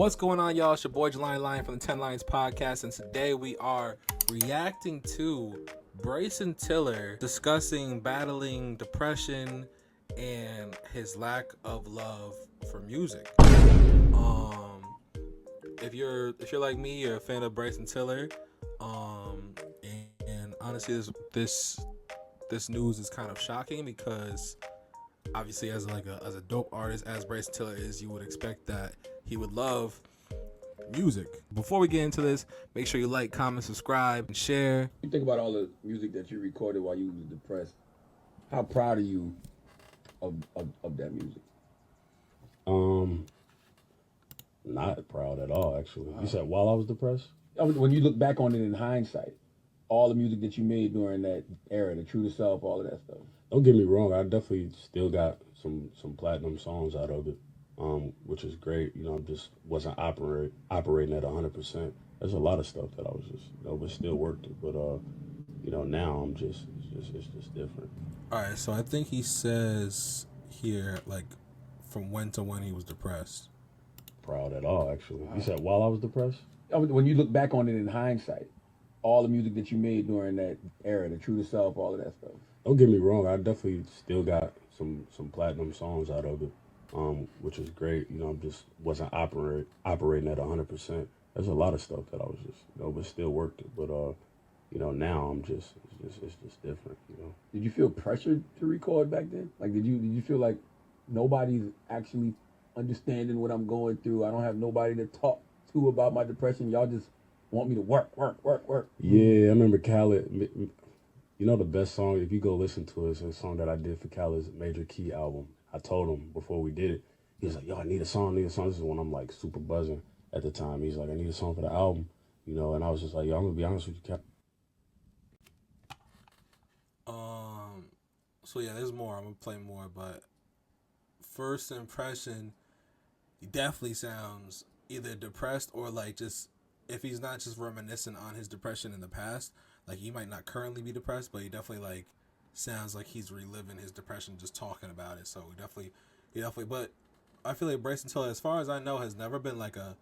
What's going on, y'all? It's your boy Jelani Lion from the 10 Lions podcast, and today we are reacting to Bryson TILLER discussing battling depression and his lack of love for music. If you're like me, you're a fan of Bryson TILLER, and honestly, this news is kind of shocking because obviously, as a dope artist as Bryson TILLER is, you would expect that he would love music. Before we get into this, make sure you like, comment, subscribe, and share. You think about all the music that you recorded while you was depressed. How proud are you of that music? Not proud at all, actually. You said while I was depressed? When you look back on it in hindsight, all the music that you made during that era, the True to Self, all of that stuff. Don't get me wrong, I definitely still got some platinum songs out of it, which is great. You know, I just wasn't operating at 100%. There's a lot of stuff that I was just, but still worked it. But now I'm it's just different. All right, so I think he says here, like, from when to when he was depressed. Proud at all, actually. You said while I was depressed? When you look back on it in hindsight, all the music that you made during that era, the True to Self, all of that stuff. Don't get me wrong, I definitely still got some platinum songs out of it, which is great. You know, I just wasn't operating at 100%. There's a lot of stuff that I was just, but still worked it. But now I'm it's just different. Did you feel pressured to record back then? Like, did you feel like nobody's actually understanding what I'm going through? I don't have nobody to talk to about my depression. Y'all just want me to work. Yeah, I remember Khaled. You know the best song, if you go listen to it, it's a song that I did for Khaled's Major Key album. I told him before we did it, he was like, yo, I need a song. This is when I'm like super buzzing at the time. He's like, I need a song for the album, and I was just like, yo, I'm gonna be honest with you, Khaled. So yeah, there's more. I'm gonna play more, but first impression, he definitely sounds either depressed or like just, if he's not just reminiscing on his depression in the past, like he might not currently be depressed, but he definitely like sounds like he's reliving his depression just talking about it. So he definitely, but I feel like Bryson TILLER, as far as I know, has never been like a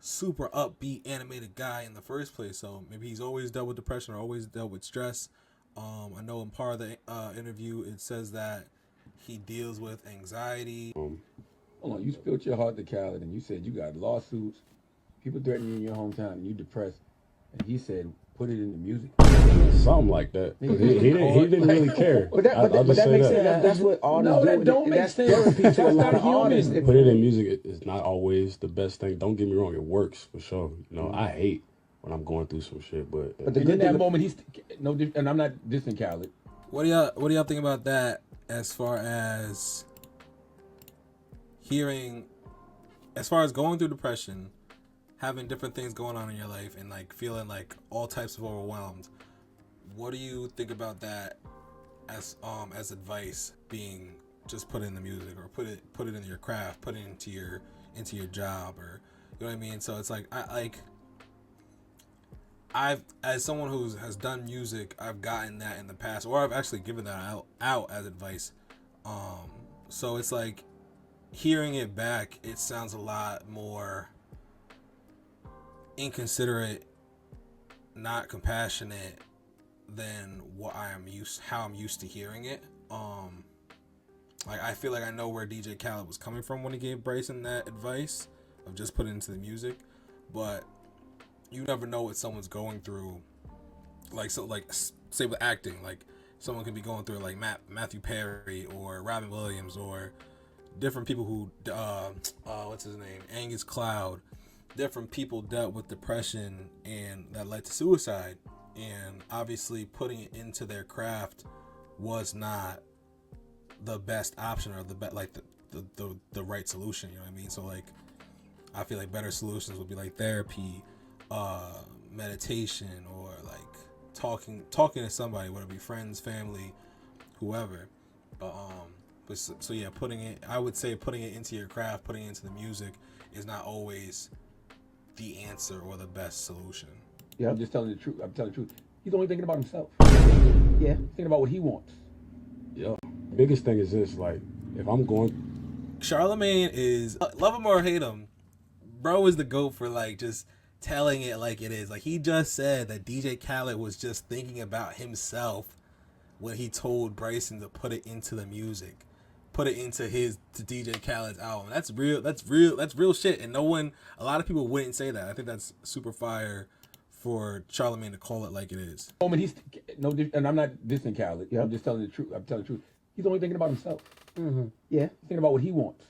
super upbeat animated guy in the first place. So maybe he's always dealt with depression or always dealt with stress. I know in part of the interview it says that he deals with anxiety. Hold on, you spilled your heart to Khaled and you said you got lawsuits, people threatening you in your hometown, and you depressed, and he said put it in the music. Something like that. He didn't really care. But that makes sense. That's what artists do. That don't make sense. That's not human. Put it in music is not always the best thing. Don't get me wrong, it works for sure. I hate when I'm going through some shit, but in that moment, he's no, and I'm not dissing Khaled. What do y'all think about that as far as hearing, as far as going through depression, having different things going on in your life, and like feeling like all types of overwhelmed? What do you think about that as advice being just put in the music, or put it into your craft, put it into your job, or you know what I mean? So it's like I've, as someone who has done music, I've gotten that in the past, or I've actually given that out as advice. So it's like hearing it back, it sounds a lot more inconsiderate, not compassionate than how I'm used to hearing it. Like I feel like I know where DJ Khaled was coming from when he gave Bryson that advice of just put it into the music, but you never know what someone's going through. Like, so, like, say with acting, like someone could be going through like Matthew Perry or Robin Williams or different people who what's his name, Angus Cloud. Different people dealt with depression and that led to suicide, and obviously putting it into their craft was not the best option or the right solution. You know what I mean? So like, I feel like better solutions would be like therapy, meditation, or like talking to somebody, whether it be friends, family, whoever. But so yeah, I would say putting it into your craft, putting it into the music is not always the answer or the best solution. Yeah, I'm just telling the truth. I'm telling the truth. He's only thinking about himself. Yeah, thinking about what he wants. Yeah. Biggest thing is this, like, if I'm going, Charlemagne is, love him or hate him, bro is the GOAT for like just telling it like it is. Like he just said that DJ Khaled was just thinking about himself when he told Bryson to put it into the music, put it into to DJ Khaled's album. That's real. That's real shit. And a lot of people wouldn't say that. I think that's super fire for Charlamagne to call it like it is. Moment, he's no, and I'm not dissing Khaled. I'm just telling the truth. I'm telling the truth. He's only thinking about himself. Mm-hmm. Yeah, he's thinking about what he wants.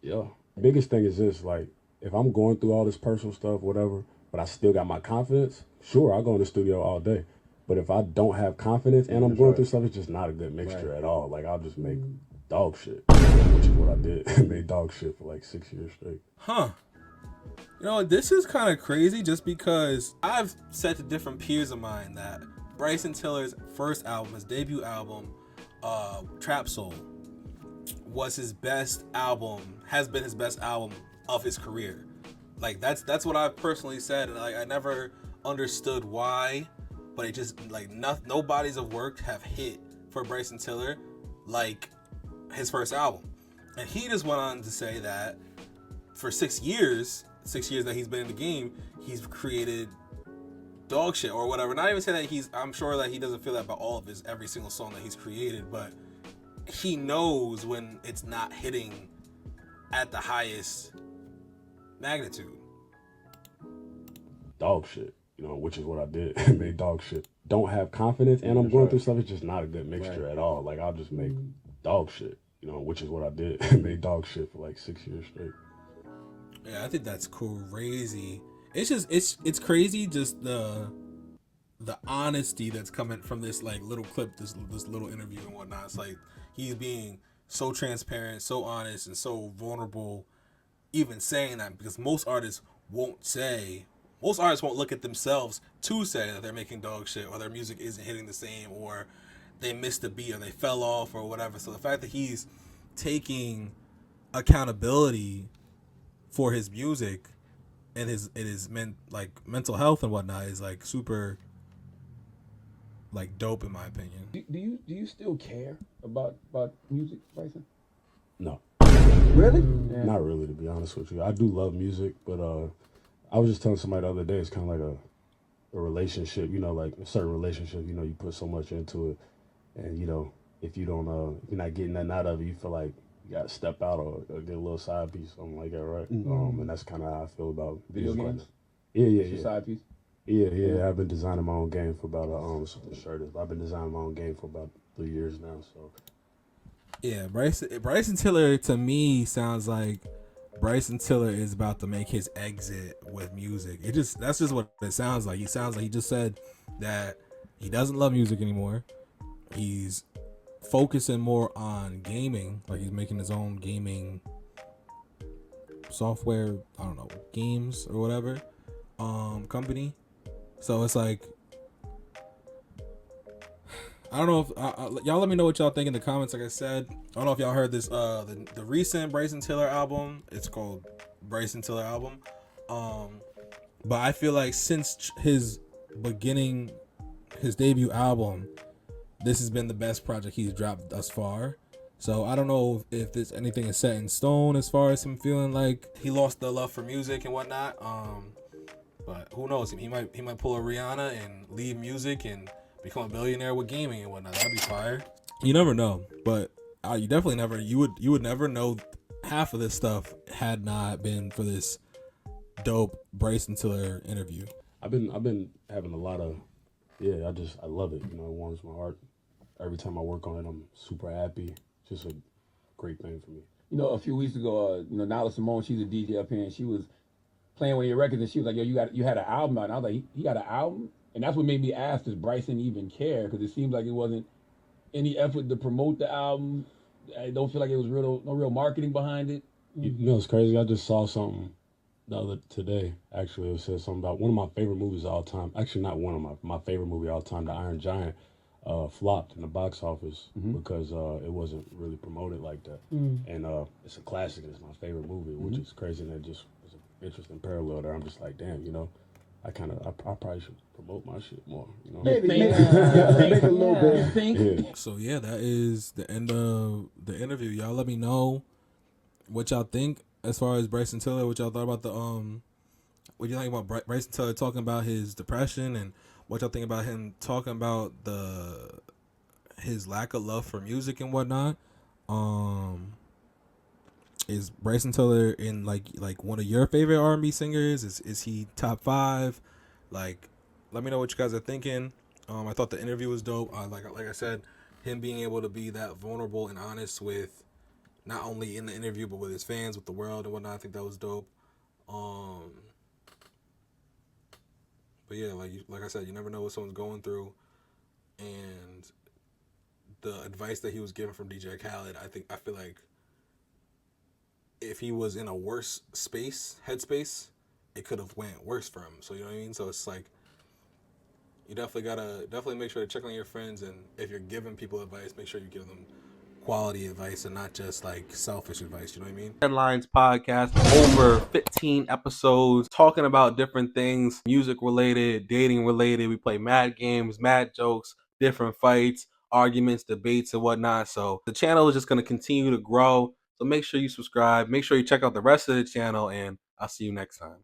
Yeah. Biggest thing is this, like, if I'm going through all this personal stuff, whatever, but I still got my confidence, sure, I'll go in the studio all day. But if I don't have confidence and I'm going through stuff, it's just not a good mixture at all. Like, I'll just make dog shit, which is what I did. I made dog shit for like 6 years straight. Huh. You know, this is kind of crazy just because I've said to different peers of mine that Bryson Tiller's first album, his debut album, Trap Soul, was his best album, has been his best album of his career. Like that's what I've personally said, and like I never understood why, but it just like no bodies of work have hit for Bryson Tiller like his first album. And he just went on to say that for 6 years that he's been in the game, he's created dog shit or whatever. Not even saying that I'm sure that he doesn't feel that about all of every single song that he's created, but he knows when it's not hitting at the highest magnitude. Dog shit, you know, which is what I did. I made dog shit. Don't have confidence and I'm going through stuff, it's just not a good mixture at all. Like, I'll just make dog shit, you know, which is what I did. I made dog shit for like 6 years straight. Yeah, I think that's crazy. It's just it's crazy just the honesty that's coming from this like little clip, this little interview and whatnot. It's like he's being so transparent, so honest, and so vulnerable, even saying that, because most artists won't look at themselves to say that they're making dog shit or their music isn't hitting the same or they missed a beat or they fell off or whatever. So the fact that he's taking accountability for his music and his mental health and whatnot is like super like dope in my opinion. Do you still care about music, Bryson? No. Really? Not really, to be honest with you. I do love music, but I was just telling somebody the other day, it's kind of like a relationship, you know, like a certain relationship, you know, you put so much into it, and, you know, if you don't, if you're not getting nothing out of it, you feel like you got to step out or get a little side piece, something like that, right? And that's kind of how I feel about video games. Like yeah. Your side piece. Yeah. I've been designing my own game for about I've been designing my own game for about 3 years now. So yeah, Bryson Tiller to me sounds like Bryson Tiller is about to make his exit with music. That's just what it sounds like. He sounds like he just said that he doesn't love music anymore. He's focusing more on gaming, like he's making his own gaming software, I don't know, games or whatever, company. So it's like, I don't know if y'all let me know what y'all think in the comments. Like I said, I don't know if y'all heard this the recent Bryson Tiller album. It's called Bryson Tiller album. But I feel like since his debut album, this has been the best project he's dropped thus far. So I don't know if this anything is set in stone as far as him feeling like he lost the love for music and whatnot. But who knows? He might pull a Rihanna and leave music and become a billionaire with gaming and whatnot. That'd be fire. You never know, but you definitely never. You would never know half of this stuff had not been for this dope Bryson Tiller interview. I've been having a lot of I love it. You know, it warms my heart. Every time I work on it, I'm super happy. It's just a great thing for me. You know, a few weeks ago, Nala Simone, she's a DJ up here, and she was playing one of your records, and she was like, "Yo, you had an album out." And I was like, "He got an album?" And that's what made me ask, does Bryson even care? Because it seems like it wasn't any effort to promote the album. I don't feel like it was no real marketing behind it. You know, it's crazy. I just saw something today. Actually, it said something about one of my favorite movies of all time. Actually, not one of my favorite movie of all time, The Iron Giant, flopped in the box office because it wasn't really promoted like that. And it's a classic. And it's my favorite movie, which is crazy. And it just was an interesting parallel there. I'm just like, damn, you know. I probably should promote my shit more, you know? Maybe a little bit. Yeah. So yeah, that is the end of the interview. Y'all let me know what y'all think as far as Bryson Tiller, what y'all thought about the what you think about Bryson Tiller talking about his depression, and what y'all think about him talking about his lack of love for music and whatnot? Is Bryson Tiller in like one of your favorite R&B singers? Is he top 5? Like, let me know what you guys are thinking. I thought the interview was dope. Like I said, him being able to be that vulnerable and honest with not only in the interview but with his fans, with the world and whatnot. I think that was dope. But yeah, like I said, you never know what someone's going through, and the advice that he was given from DJ Khaled, I feel like if he was in a worse headspace, it could have went worse for him. So you know what I mean? So it's like you definitely make sure to check on your friends, and if you're giving people advice, make sure you give them quality advice and not just like selfish advice. You know what I mean? Headlines podcast, over 15 episodes talking about different things, music related, dating related. We play mad games, mad jokes, different fights, arguments, debates, and whatnot. So the channel is just going to continue to grow. So make sure you subscribe. Make sure you check out the rest of the channel, and I'll see you next time.